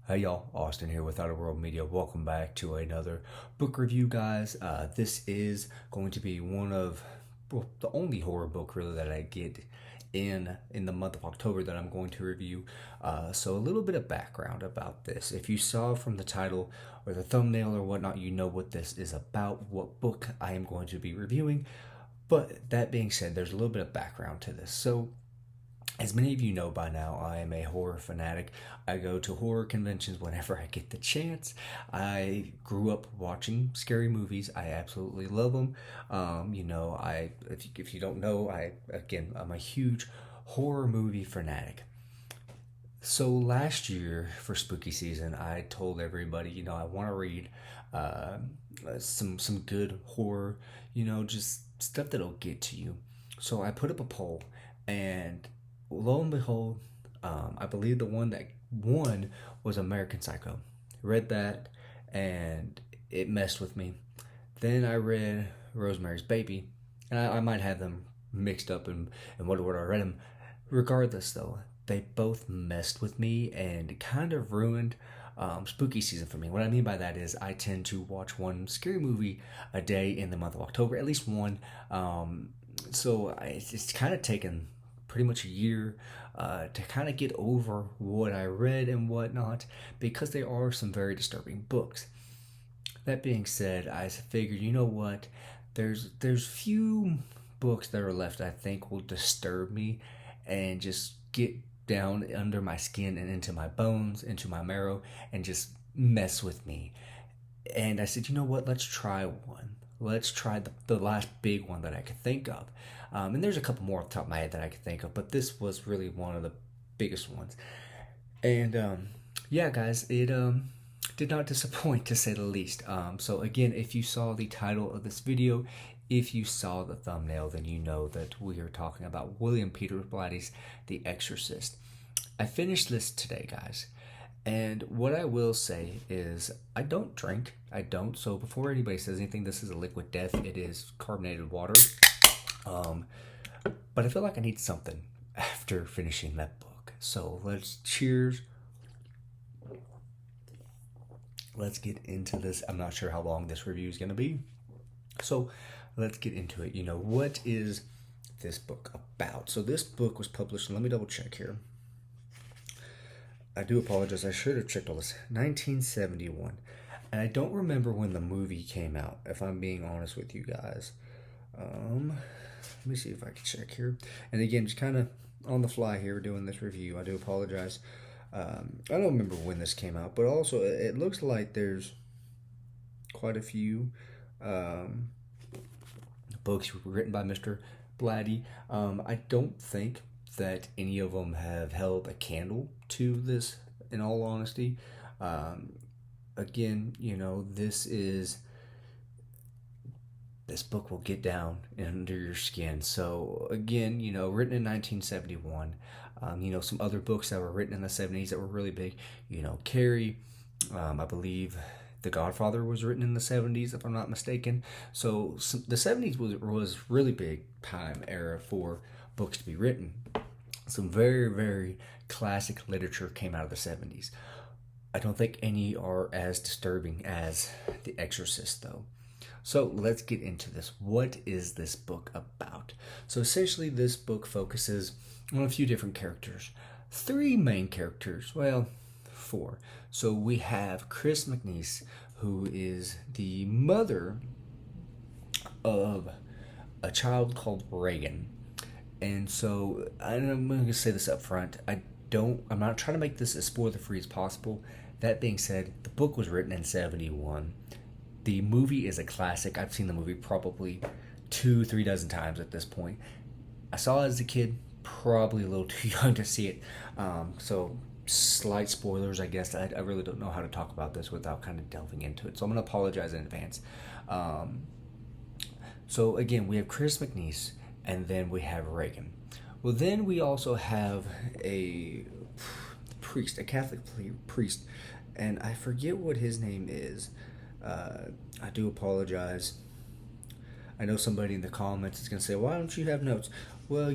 Hey y'all, Austin here with Outer World Media. Welcome back to another book review, guys. This is going to be the only horror book really that I get in the month of October that I'm going to review. So a little bit of background about this. If you saw from the title or the thumbnail or whatnot, you know what this is about, what book I am going to be reviewing. But that being said, there's a little bit of background to this. So as many of you know by now, I am a horror fanatic. I go to horror conventions whenever I get the chance. I grew up watching scary movies. I absolutely love them. If you don't know, I'm a huge horror movie fanatic. So last year for spooky season, I told everybody, I want to read uh, some good horror, just stuff that'll get to you. So I put up a poll, and lo and behold, I believe the one that won was American Psycho. Read that, and it messed with me. Then I read Rosemary's Baby, and I might have them mixed up in what order I read them. Regardless, though, they both messed with me and kind of ruined spooky season for me. What I mean by that is I tend to watch one scary movie a day in the month of October, at least one. It's kind of taken pretty much a year to kind of get over what I read and whatnot because there are some very disturbing books. That being said, I figured, you know what? There's few books that are left I think will disturb me and just get down under my skin and into my bones, into my marrow, and just mess with me. And I said, you know what? Let's try one. Let's try the last big one that I could think of. And there's a couple more off the top of my head that I could think of, but this was really one of the biggest ones. And yeah, guys, it did not disappoint to say the least. So again, if you saw the title of this video, if you saw the thumbnail, then you know that we are talking about William Peter Blatty's The Exorcist. I finished this today, guys. And what I will say is, I don't drink. I don't. So before anybody says anything, this is a liquid death. It is carbonated water. Um, but I feel like I need something after finishing that book. So let's cheers. Let's get into this. I'm not sure how long this review is going to be. So let's get into it. What is this book about? So this book was published, let me double check here. I do apologize. I should have checked all this. 1971. And I don't remember when the movie came out, if I'm being honest with you guys. Let me see if I can check here. And again, just kind of on the fly here doing this review. I do apologize. I don't remember when this came out, but also it looks like there's quite a few books written by Mr. Blatty. I don't think that any of them have held a candle to this, in all honesty. Again, this book will get down under your skin. So again, written in 1971. Some other books that were written in the 70s that were really big. Carrie, I believe The Godfather was written in the 70s, if I'm not mistaken. So the 70s was really big time era for books to be written. Some very, very classic literature came out of the 70s. I don't think any are as disturbing as The Exorcist, though. So let's get into this. What is this book about? So essentially, this book focuses on a few different characters. Three main characters. Well, four. So we have Chris McNeese, who is the mother of a child called Reagan. And so I'm going to say this up front. I'm not trying to make this as spoiler-free as possible. That being said, the book was written in 71. The movie is a classic. I've seen the movie probably 2-3 dozen times at this point. I saw it as a kid, probably a little too young to see it. So slight spoilers, I guess. I really don't know how to talk about this without kind of delving into it. So I'm going to apologize in advance. So again, we have Chris McNeese, and then we have Reagan. Well, then we also have a Catholic priest, and I forget what his name is. I do apologize. I know somebody in the comments is going to say, why don't you have notes? Well,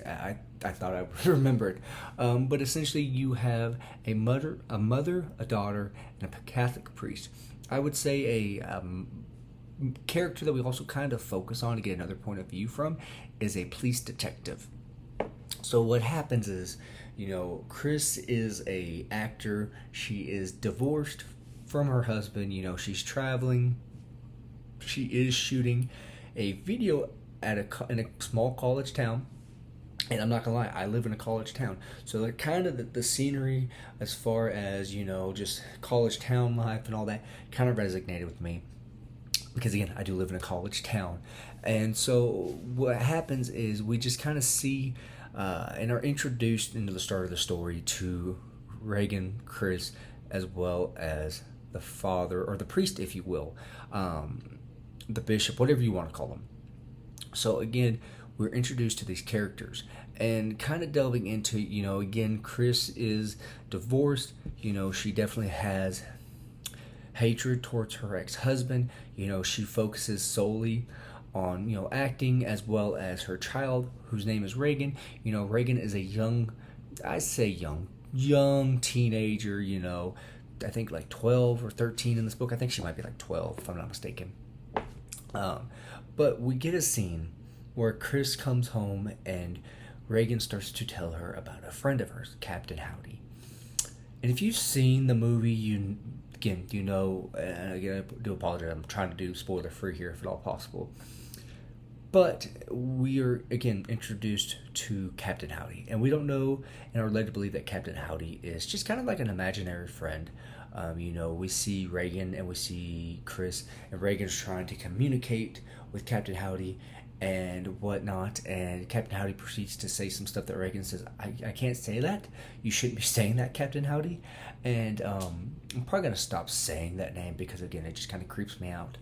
I I thought I would remember it. But essentially, you have a mother, a daughter, and a Catholic priest. I would say a character that we also kind of focus on to get another point of view from is a police detective. So what happens is, Chris is a actor. She is divorced from her husband. She's traveling. She is shooting a video in a small college town. And I'm not gonna lie, I live in a college town, so like kind of the scenery, as far as just college town life and all that, kind of resonated with me because again, I do live in a college town. And so what happens is we just kind of see and are introduced into the start of the story to Reagan, Chris, as well as the father or the priest, if you will, the bishop, whatever you want to call them. So again, we're introduced to these characters and kind of delving into, again, Chris is divorced. She definitely has hatred towards her ex-husband. She focuses solely on, acting, as well as her child, whose name is Reagan. Reagan is a young teenager, I think like 12 or 13 in this book. I think she might be like 12, if I'm not mistaken. But we get a scene where Chris comes home and Reagan starts to tell her about a friend of hers, Captain Howdy. And if you've seen the movie, and again, I do apologize, I'm trying to do spoiler free here if at all possible. But we are, again, introduced to Captain Howdy. And we don't know and are led to believe that Captain Howdy is just kind of like an imaginary friend. We see Reagan and we see Chris, and Reagan's trying to communicate with Captain Howdy and whatnot. And Captain Howdy proceeds to say some stuff that Reagan says, I can't say that. You shouldn't be saying that, Captain Howdy. And I'm probably going to stop saying that name because, again, it just kind of creeps me out.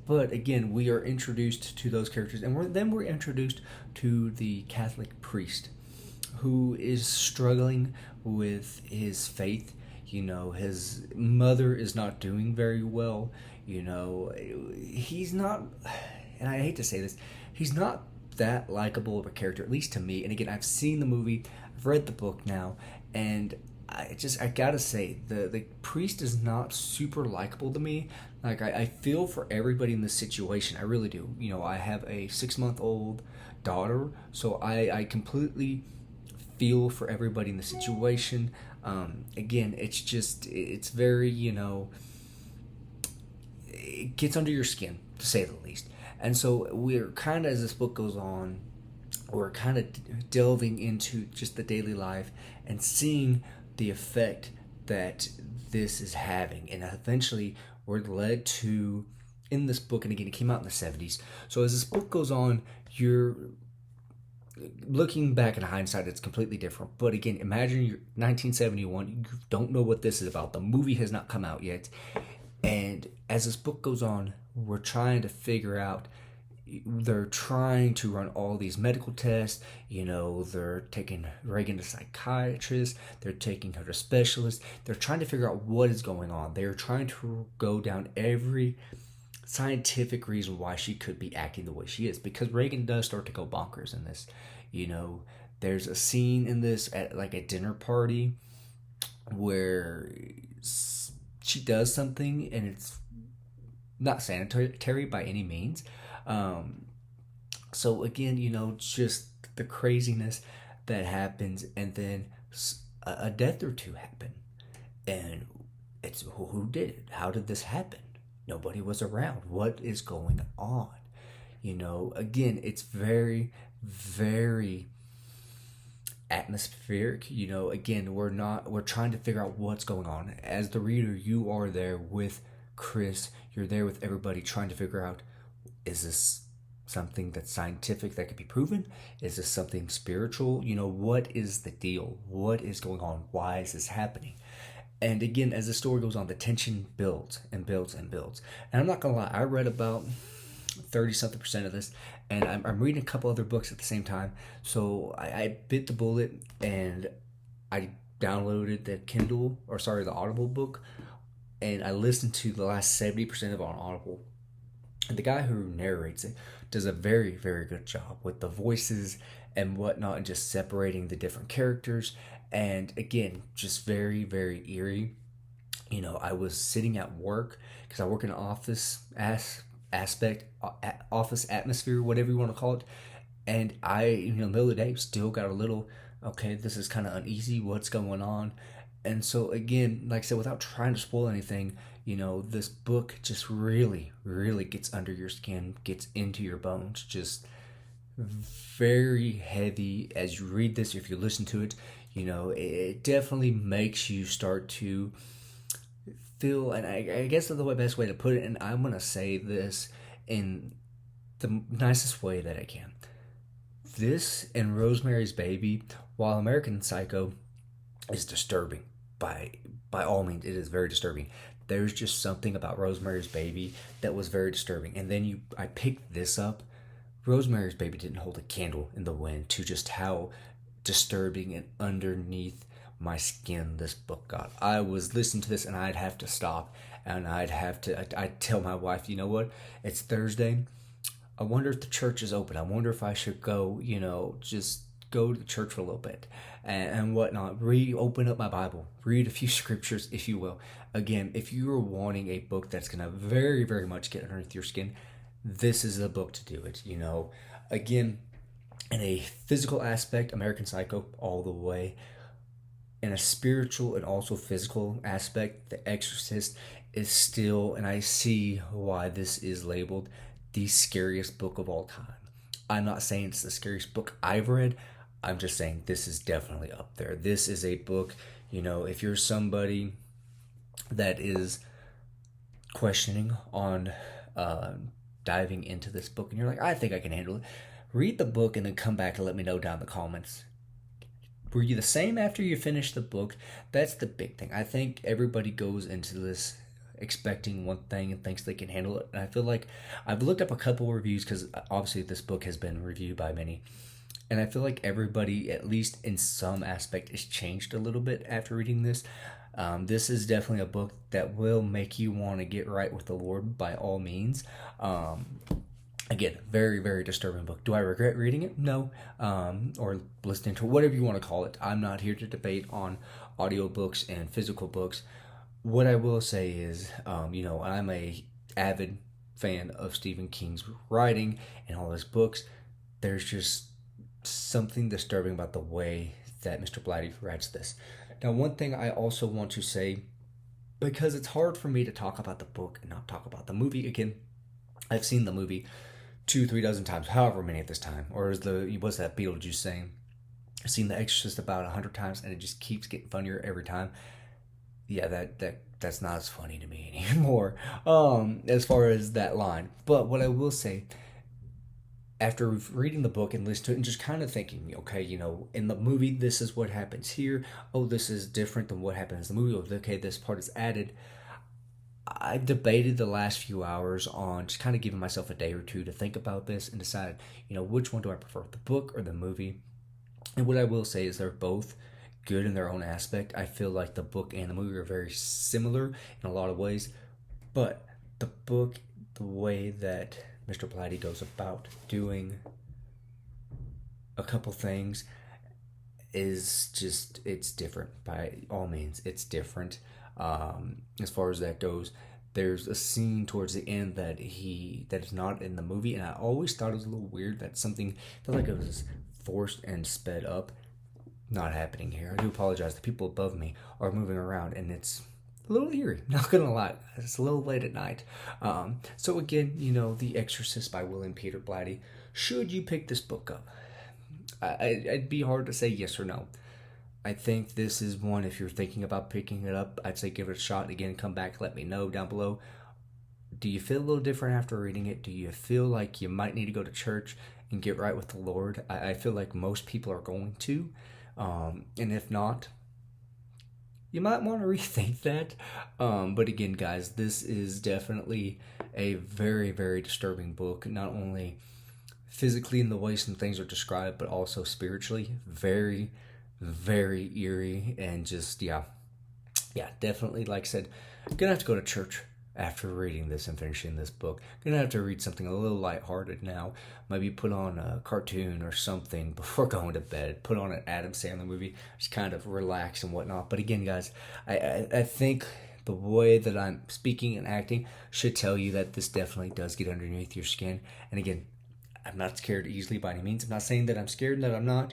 But again, we are introduced to those characters, and we're introduced to the Catholic priest who is struggling with his faith. His mother is not doing very well. He's not, and I hate to say this, he's not that likable of a character, at least to me. And again, I've seen the movie, I've read the book now, and I gotta say, the priest is not super likable to me. Like, I feel for everybody in this situation. I really do. I have a 6-month-old daughter, so I completely feel for everybody in the situation. Again, it's very, it gets under your skin, to say the least. And so we're kind of, as this book goes on, we're kind of delving into just the daily life and seeing the effect that this is having. And eventually we're led to, in this book, and again, it came out in the 70s. So as this book goes on, you're looking back in hindsight, it's completely different. But again, imagine you're 1971, you don't know what this is about. The movie has not come out yet. And as this book goes on, we're trying to figure out, they're trying to run all these medical tests. They're taking Reagan to psychiatrists. They're taking her to specialists. They're trying to figure out what is going on. They're trying to go down every scientific reason why she could be acting the way she is, because Reagan does start to go bonkers in this. There's a scene in this at like a dinner party where she does something and it's not sanitary by any means. So again, just the craziness that happens, and then a death or two happen, and it's who did it? How did this happen? Nobody was around. What is going on? Again, it's very, very atmospheric. Again, we're trying to figure out what's going on. As the reader, you are there with Chris. You're there with everybody trying to figure out, is this something that's scientific that could be proven? Is this something spiritual? What is the deal? What is going on? Why is this happening? And again, as the story goes on, the tension builds and builds and builds. And I'm not gonna lie, I read about 30-something% of this, and I'm reading a couple other books at the same time. So I bit the bullet and I downloaded the Audible book, and I listened to the last 70% of it on Audible. And the guy who narrates it does a very, very good job with the voices and whatnot, and just separating the different characters. And again, just very, very eerie. I was sitting at work because I work in an office atmosphere, whatever you want to call it. And I, middle of the day, still got a little, okay, this is kind of uneasy. What's going on? And so, again, like I said, without trying to spoil anything, this book just really, really gets under your skin, gets into your bones, just very heavy as you read this. If you listen to it, it definitely makes you start to feel, and I guess the best way to put it, and I'm going to say this in the nicest way that I can. This and Rosemary's Baby, while American Psycho is disturbing, by all means, it is very disturbing. There's just something about Rosemary's Baby that was very disturbing. And then I picked this up. Rosemary's Baby didn't hold a candle in the wind to just how disturbing and underneath my skin this book got. I was listening to this and I'd have to stop, and I'd tell my wife, you know what, it's Thursday. I wonder if the church is open. I wonder if I should go, just go to the church for a little bit and whatnot. Open up my Bible, read a few scriptures, if you will. Again, if you're wanting a book that's going to very, very much get underneath your skin, this is the book to do it. Again, in a physical aspect, American Psycho all the way. In a spiritual and also physical aspect, The Exorcist is still, and I see why this is labeled the scariest book of all time. I'm not saying it's the scariest book I've read. I'm just saying this is definitely up there. This is a book, if you're somebody that is questioning on diving into this book and you're like, I think I can handle it, read the book and then come back and let me know down in the comments. Were you the same after you finished the book? That's the big thing. I think everybody goes into this expecting one thing and thinks they can handle it. And I feel like I've looked up a couple reviews, because obviously this book has been reviewed by many. And I feel like everybody, at least in some aspect, is changed a little bit after reading this. This is definitely a book that will make you want to get right with the Lord by all means. Again, very, very disturbing book. Do I regret reading it? No. Or listening to, whatever you want to call it. I'm not here to debate on audiobooks and physical books. What I will say is, I'm a avid fan of Stephen King's writing and all his books. There's just something disturbing about the way that Mr. Blatty writes this. Now, one thing I also want to say, because it's hard for me to talk about the book and not talk about the movie. Again, I've seen the movie 2-3 dozen times, however many at this time. Or what's that Beetlejuice saying? I've seen The Exorcist about 100 times, and it just keeps getting funnier every time. Yeah, that's not as funny to me anymore, as far as that line. But what I will say, after reading the book and listening to it and just kind of thinking, okay, in the movie, this is what happens here. Oh, this is different than what happens in the movie. Okay, this part is added. I debated the last few hours on just kind of giving myself a day or two to think about this and decide, which one do I prefer, the book or the movie? And what I will say is they're both good in their own aspect. I feel like the book and the movie are very similar in a lot of ways, but the book, the way that Mr. Blatty goes about doing a couple things is just, it's different. By all means, it's different. As far as that goes, there's a scene towards the end that is not in the movie, and I always thought it was a little weird that something felt like it was forced and sped up. Not happening here. I do apologize. The people above me are moving around, and it's a little eerie. Not gonna lie, it's a little late at night. So again, The Exorcist by William Peter Blatty. Should you pick this book up? It'd be hard to say yes or no. I think this is one, if you're thinking about picking it up, I'd say give it a shot. Again, come back, let me know down below. Do you feel a little different after reading it? Do you feel like you might need to go to church and get right with the Lord? I feel like most people are going to. And if not, you might want to rethink that. But again, guys, this is definitely a very, very disturbing book. Not only physically in the way some things are described, but also spiritually. Very, very eerie. And just, yeah, definitely, like I said, gonna have to go to church after reading this and finishing this book. I'm gonna have to read something a little lighthearted now. Maybe put on a cartoon or something before going to bed. Put on an Adam Sandler movie, just kind of relax and whatnot. But again, guys, I think the way that I'm speaking and acting should tell you that this definitely does get underneath your skin. And again, I'm not scared easily by any means. I'm not saying that I'm scared, that I'm not.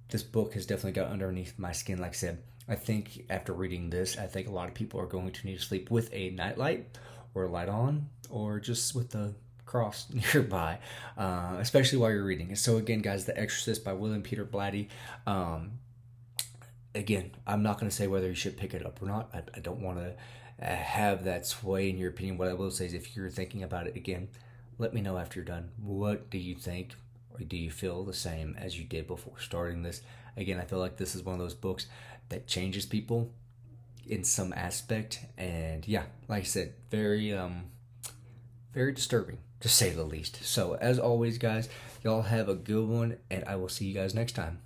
This book has definitely got underneath my skin. Like I said, I think after reading this, I think a lot of people are going to need to sleep with a nightlight or a light on, or just with the cross nearby, especially while you're reading it. So again, guys, The Exorcist by William Peter Blatty. Again, I'm not going to say whether you should pick it up or not. I don't want to have that sway in your opinion. What I will say is, if you're thinking about it again, let me know after you're done. What do you think? Or do you feel the same as you did before starting this? Again, I feel like this is one of those books that changes people in some aspect. And yeah, like I said, very disturbing, to say the least. So as always, guys, y'all have a good one, and I will see you guys next time.